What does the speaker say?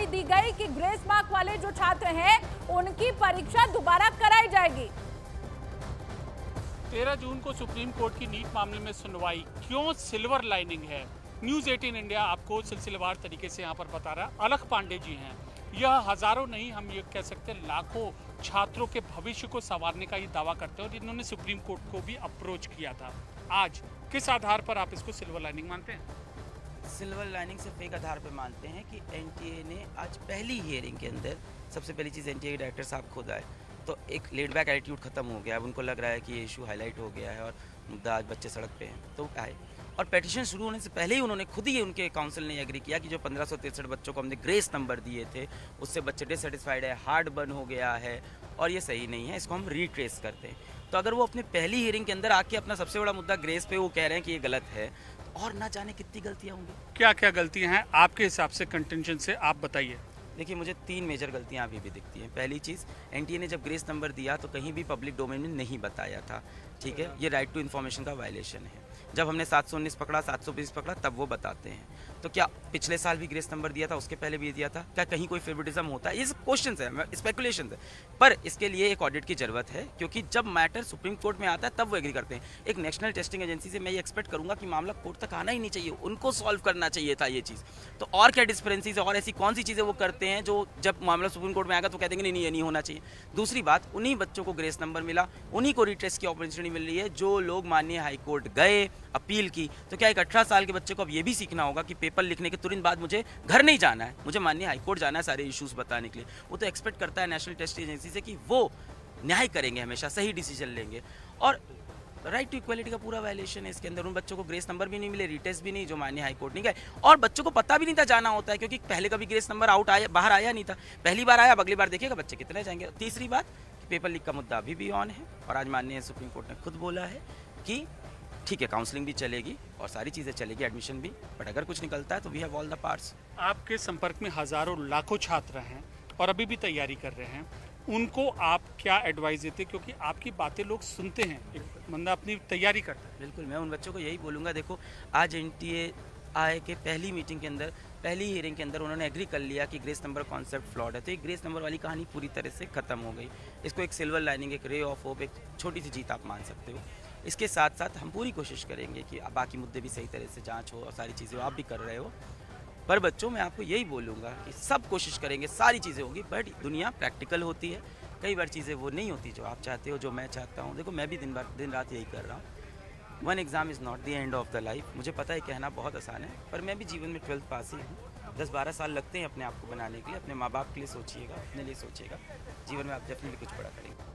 जानकारी दी गई कि ग्रेस मार्क वाले जो छात्र हैं उनकी परीक्षा दोबारा कराई जाएगी। 13 जून को सुप्रीम कोर्ट की नीट मामले में सुनवाई, क्यों सिल्वर लाइनिंग है। न्यूज़ 18 इंडिया आपको सिलसिलेवार तरीके से यहाँ पर बता रहा है। अलख पांडे जी हैं, यह हजारों नहीं, हम ये कह सकते हैं लाखों छात्रों के भविष्य को संवारने का ये दावा करते हैं और इन्होंने सुप्रीम कोर्ट को भी अप्रोच किया था। आज किस आधार पर आप इसको सिल्वर लाइनिंग मानते हैं? सिल्वर लाइनिंग सिर्फ एक आधार पर मानते हैं कि एनटीए ने आज पहली हियरिंग के अंदर सबसे पहली चीज़ एनटीए के डायरेक्टर साहब खुद आए, तो एक लेड बैक एटीट्यूड खत्म हो गया। अब उनको लग रहा है कि ये इशू हाईलाइट हो गया है और मुद्दा आज बच्चे सड़क पे हैं, तो आए। और पेटिशन शुरू होने से पहले ही उन्होंने खुद ही उनके काउंसिल ने एग्री किया कि जो 1563 बच्चों को हमने ग्रेस नंबर दिए थे उससे बच्चे डिससेटिस्फाइड है, हार्ड बर्न हो गया है और ये सही नहीं है, इसको हम रिट्रेस करते हैं। तो अगर वो अपने पहली हियरिंग के अंदर आके अपना सबसे बड़ा मुद्दा ग्रेस पे वो कह रहे हैं कि ये गलत है, तो और ना जाने कितनी गलतियाँ होंगी। क्या क्या गलतियाँ हैं आपके हिसाब से कंटेंशन से, आप बताइए। देखिए, मुझे 3 मेजर गलतियां अभी भी दिखती हैं। पहली चीज़, एनटीए ने जब ग्रेस नंबर दिया तो कहीं भी पब्लिक डोमेन में नहीं बताया था, ठीक है, ये राइट टू इन्फॉर्मेशन का वायलेशन है। जब हमने 719 पकड़ा, 720 पकड़ा, तब वो बताते हैं। तो क्या पिछले साल भी ग्रेस नंबर दिया था, उसके पहले भी दिया था? क्या कहीं कोई फेवरेटिज्म होता है? ये सब क्वेश्चन है, स्पेकुलेशन है, पर इसके लिए एक ऑडिट की जरूरत है, क्योंकि जब मैटर सुप्रीम कोर्ट में आता है तब वो एग्री करते हैं। एक नेशनल टेस्टिंग एजेंसी से मैं ये एक्सपेक्ट करूंगा कि मामला कोर्ट तक आना ही नहीं चाहिए, उनको सॉल्व करना चाहिए था ये चीज़। तो और क्या डिस्पेरेंसीज और ऐसी कौन सी चीज़ें वो करते हैं जो जब मामला सुप्रीम कोर्ट में आएगा तो कह देंगे नहीं, ये नहीं होना चाहिए। दूसरी बात, उन्हीं बच्चों को ग्रेस नंबर मिला, उन्हीं को रिट्रेस की अपॉर्चुनिटी मिल रही है जो लोग माननीय हाईकोर्ट गए, अपील की। तो क्या एक 18 साल के बच्चे को अब ये भी सीखना होगा कि पेपर लिखने के तुरंत बाद मुझे घर नहीं जाना है, मुझे माननीय हाईकोर्ट जाना है सारे इश्यूज बताने के लिए। वो तो एक्सपेक्ट करता है नेशनल टेस्टिंग एजेंसी से कि वो न्याय करेंगे, हमेशा सही डिसीजन लेंगे। और राइट टू इक्वलिटी का पूरा वायलेशन है इसके अंदर। उन बच्चों को ग्रेस नंबर भी नहीं मिले, रिटेस्ट भी नहीं, जो माननीय हाईकोर्ट नहीं गए, और बच्चों को पता भी नहीं था जाना होता है, क्योंकि पहले कभी ग्रेस नंबर बाहर आया नहीं था। पहली बार आया, अब अगली बार देखिएगा बच्चे कितने जाएंगे। तीसरी बात, पेपर लीक का मुद्दा अभी भी ऑन है और आज माननीय सुप्रीम कोर्ट ने खुद बोला है कि ठीक है, काउंसलिंग भी चलेगी और सारी चीज़ें चलेगी, एडमिशन भी, बट अगर कुछ निकलता है तो we have all the parts. आपके संपर्क में हजारों लाखों छात्र हैं और अभी भी तैयारी कर रहे हैं, उनको आप क्या एडवाइस देते, क्योंकि आपकी बातें लोग सुनते हैं, एक बंदा अपनी तैयारी करता है। बिल्कुल, मैं उन बच्चों को यही बोलूँगा, देखो आज एनटीए आए के पहली मीटिंग के अंदर, पहली हियरिंग के अंदर उन्होंने एग्री कर लिया कि ग्रेस नंबर कॉन्सेप्ट फ्लॉड है, तो एक ग्रेस नंबर वाली कहानी पूरी तरह से खत्म हो गई। इसको एक सिल्वर लाइनिंग, एक रे ऑफ होप, एक छोटी सी जीत आप मान सकते हो। इसके साथ साथ हम पूरी कोशिश करेंगे कि बाकी मुद्दे भी सही तरह से जांच हो और सारी चीज़ें आप भी कर रहे हो। पर बच्चों, मैं आपको यही बोलूँगा कि सब कोशिश करेंगे, सारी चीज़ें होंगी, बट दुनिया प्रैक्टिकल होती है, कई बार चीज़ें वो नहीं होती जो आप चाहते हो, जो मैं चाहता हूँ। देखो, मैं भी दिन रात यही कर रहा हूँ। One exam is not the end of the life. मुझे पता है कहना बहुत आसान है, पर मैं भी जीवन में 12th पास ही हूँ। 10-12 साल लगते हैं अपने आप को बनाने के लिए। अपने माँ बाप के लिए सोचिएगा, अपने लिए सोचिएगा, जीवन में आप डेफिनेटली कुछ बड़ा करेंगे।